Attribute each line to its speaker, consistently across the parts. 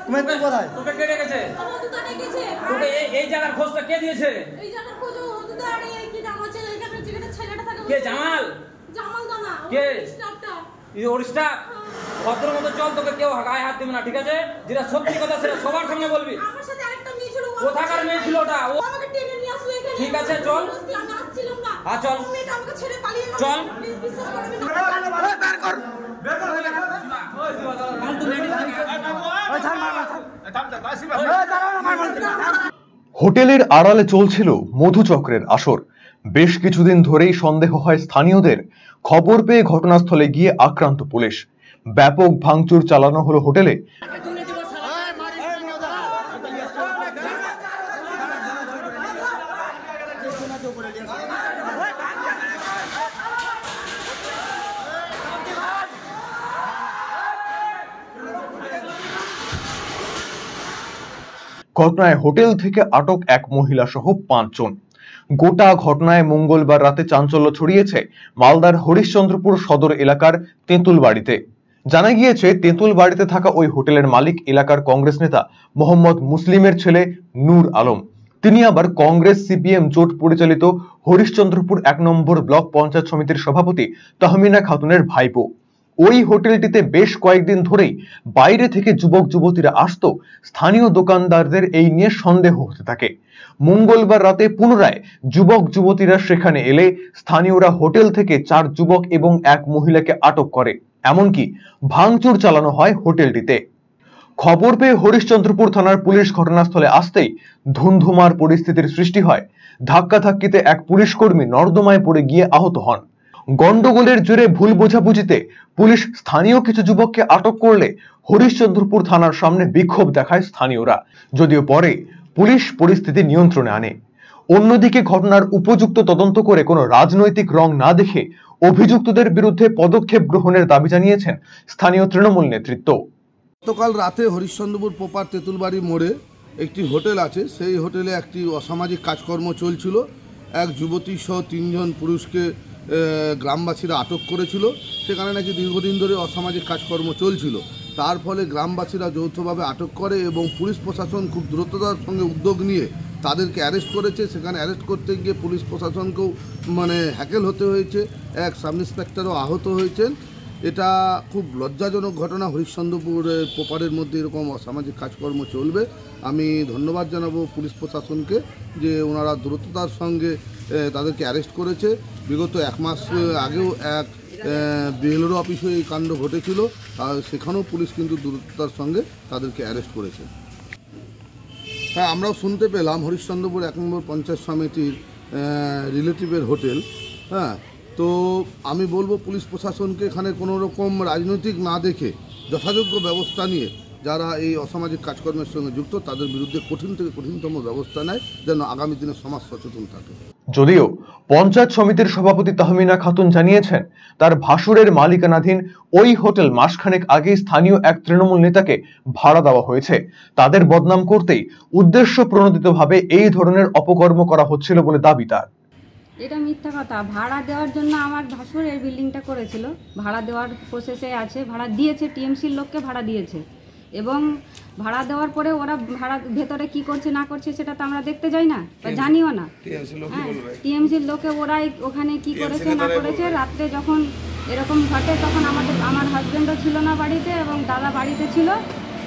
Speaker 1: তুমি কোথায়?
Speaker 2: তোকে কে ডেকেছে?
Speaker 3: হদুদা ডেকেছে।
Speaker 2: তোকে এই জায়গার খোঁজটা কে দিয়েছে?
Speaker 3: এই জায়গার খোঁজ হদুদা আর এই কি নাম আছে এখানে যেখানে ছেলেটা থাকে।
Speaker 2: কে জামাল?
Speaker 3: জামাল দানা।
Speaker 2: কে?
Speaker 3: স্টাফটা।
Speaker 2: এই ওর স্টাফ? ভদ্র মতো চল, তোকে কেউ গায়ে হাত দিবে না, ঠিক আছে? যেটা সত্যি কথা সেটা সবার সামনে বলবি।
Speaker 3: আমার সাথে আরেকটা মেয়ে ছিল।
Speaker 2: কোথাকার মেয়ে ছিল ওটা? ও
Speaker 3: আমাকে টেনে নিয়ে আসলো এখানে।
Speaker 2: ঠিক আছে চল।
Speaker 3: আমি আসছিলাম না।
Speaker 2: চল।
Speaker 3: মেয়েটা আমাকে ছেড়ে পালিয়ে গেল।
Speaker 2: চল।
Speaker 3: প্লিজ বিশ্বাস করবেন না।
Speaker 1: বের কর।
Speaker 4: হোটেলের আড়ালে চলছিল মধুচক্রের আসর। বেশ কিছুদিন ধরেই সন্দেহ হয় স্থানীয়দের। খবর পেয়ে ঘটনাস্থলে গিয়ে আক্রান্ত পুলিশ। ব্যাপক ভাঙচুর চালানো হলো হোটেলে। ঘটনায় হোটেল থেকে আটক এক মহিলা সহ 5 জন। গোটা ঘটনায় মঙ্গলবার রাতে চাঞ্চল্য ছড়িয়েছে মালদার হরিশ্চন্দ্রপুর সদর এলাকার তেঁতুলবাড়িতে। জানা গিয়েছে তেঁতুলবাড়িতে থাকা ওই হোটেলের মালিক এলাকার কংগ্রেস নেতা মোহাম্মদ মুসলিমের ছেলে নূর আলম। তিনি আবার কংগ্রেস সিপিএম জোট পরিচালিত হরিশ্চন্দ্রপুর 1 নম্বর ব্লক পঞ্চায়েত সমিতির সভাপতি তহমিনা খাতুনের ভাইপো। ওই হোটেলটিতে বেশ কয়েকদিন ধরেই বাইরে থেকে যুবক যুবতীরা আসতো। স্থানীয় দোকানদারদের এই নিয়ে সন্দেহ হতে থাকে। মঙ্গলবার রাতে পুনরায় যুবক যুবতীরা সেখানে এলে স্থানীয়রা হোটেল থেকে 4 যুবক এবং 1 মহিলাকে আটক করে। এমনকি ভাঙচুর চালানো হয় হোটেলটিতে। খবর পেয়ে হরিশ্চন্দ্রপুর থানার পুলিশ ঘটনাস্থলে আসতেই ধুন্ধুমার পরিস্থিতির সৃষ্টি হয়। ধাক্কাধাক্কিতে এক পুলিশ কর্মী নর্দমায় পড়ে গিয়ে আহত হন। গন্ডগোলের জেরে ভুল বোঝাবুঝিতে পুলিশ স্থানীয় কিছু যুবককে আটক করলে হরিশ্চন্দ্রপুর থানার সামনে বিক্ষোভ দেখায় স্থানীয়রা। যদিও পরে পুলিশ পরিস্থিতি নিয়ন্ত্রণে আনে। অন্যদিকে ঘটনার উপযুক্ত তদন্ত করে কোনো রাজনৈতিক রং না দেখে অভিযুক্তদের বিরুদ্ধে পদক্ষেপ গ্রহণের দাবি জানিয়েছেন স্থানীয় তৃণমূল নেতৃত্ব।
Speaker 5: গতকাল রাতে হরিশ্চন্দ্রপুর পোপার তেঁতুলবাড়ি মোড়ে একটি হোটেল আছে, সেই হোটেলে একটি অসামাজিক কাজকর্ম চলছিল। এক যুবতী সহ 3 জন পুরুষকে গ্রামবাসীরা আটক করেছিল। সেখানে নাকি দীর্ঘদিন ধরে অসামাজিক কাজকর্ম চলছিল। তার ফলে গ্রামবাসীরা যৌথভাবে আটক করে এবং পুলিশ প্রশাসন খুব দ্রুততার সঙ্গে উদ্যোগ নিয়ে তাদেরকে অ্যারেস্ট করেছে। সেখানে অ্যারেস্ট করতে গিয়ে পুলিশ প্রশাসনকেও হ্যাকেল হতে হয়েছে। এক সাব ইন্সপেক্টরও আহত হয়েছেন। এটা খুব লজ্জাজনক ঘটনা। হরিশ্চন্দ্রপুরের পোপারের মধ্যে এরকম অসামাজিক কাজকর্ম চলবে। আমি ধন্যবাদ জানাবো পুলিশ প্রশাসনকে যে ওনারা দ্রুততার সঙ্গে তাদেরকে অ্যারেস্ট করেছে। বিগত 1 মাস আগেও এক বিএলওর অফিসে এই কাণ্ড ঘটেছিল, আর সেখানেও পুলিশ কিন্তু দ্রুততার সঙ্গে তাদেরকে অ্যারেস্ট করেছে। হ্যাঁ, আমরাও শুনতে পেলাম হরিশ্চন্দ্রপুর 1 নম্বর পঞ্চায়েত সমিতির রিলেটিভের হোটেল। হ্যাঁ, তো আমি বলবো পুলিশ প্রশাসনকে এখানে কোনো রকম রাজনৈতিক না দেখে যথাযোগ্য ব্যবস্থা নিয়ে যারা এই অসামাজিক কাজকর্মের সঙ্গে যুক্ত তাদের বিরুদ্ধে কঠিন থেকে কঠিনতম ব্যবস্থা নেয়, যেন আগামী দিনে সমাজ সচেতন থাকে।
Speaker 4: যদিও পঞ্চায়েত সমিতির সভাপতি তহমিনা খাতুন জানিয়েছেন তার ভাসুরের মালিকানাধীন ওই হোটেল মাসখানেক আগে স্থানীয় এক তৃণমূল নেতাকে ভাড়া দেওয়া হয়েছে। তাদের বদনাম করতেই উদ্দেশ্য প্রণোদিতভাবে এই ধরনের অপকর্ম করা হচ্ছিল বলে দাবি তার।
Speaker 6: এটা মিথ্যা কথা। ভাড়া দেওয়ার জন্য আমার ভাসুর এই বিল্ডিংটা করেছিল, ভাড়া দেওয়ার প্রসেসে আছে, ভাড়া দিয়েছে, টিএমসির লোককে ভাড়া দিয়েছে এবং ভাড়া দেওয়ার পরে ওরা ভাড়া ভেতরে কি করছে না করছে সেটা তো আমরা দেখতে যাই না বা জানিও না। টিএমসির লোকে ওরাই ওখানে কি করেছে না করেছে। রাত্রে যখন এরকম ঘটে তখন আমার হাজব্যান্ডও ছিল না বাড়িতে এবং দাদা বাড়িতে ছিল।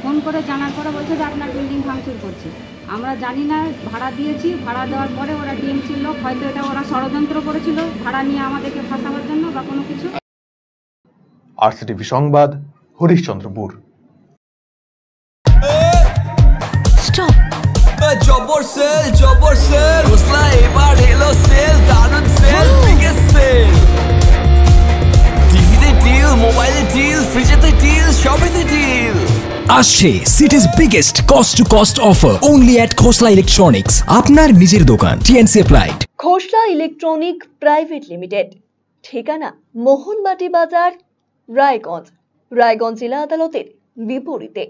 Speaker 6: ফোন করে জানার পরে বলছে যে আপনার বিল্ডিং ভাঙচুর করছে। আমরা জানি না, ভাড়া দিয়েছি। ভাড়া দেওয়ার পরে ওরা টিএমসির লোক, হয়তো এটা ওরা ষড়যন্ত্র করেছিল ভাড়া নিয়ে আমাদেরকে ফাঁসাবার জন্য বা কোনো কিছু।
Speaker 4: আরসিটিভি সংবাদ, হরিশ্চন্দ্রপুর।
Speaker 7: জবর সেল ঘোষলা এবার এলো সেল, দারুণ সেল, বিগেস্ট সেল। টিভিতে ডিল, মোবাইলে ডিল, ফ্রিজেতে ডিল, সবেতে ডিল।
Speaker 8: আসছে city's biggest cost to cost offer only at Khosla electronics, আপনার নিজের দোকান। TNC applied.
Speaker 9: Khosla electronic private limited, ঠিকানা মোহনবাটি বাজার, রায়গঞ্জ জেলা আদালতের বিপরীতে।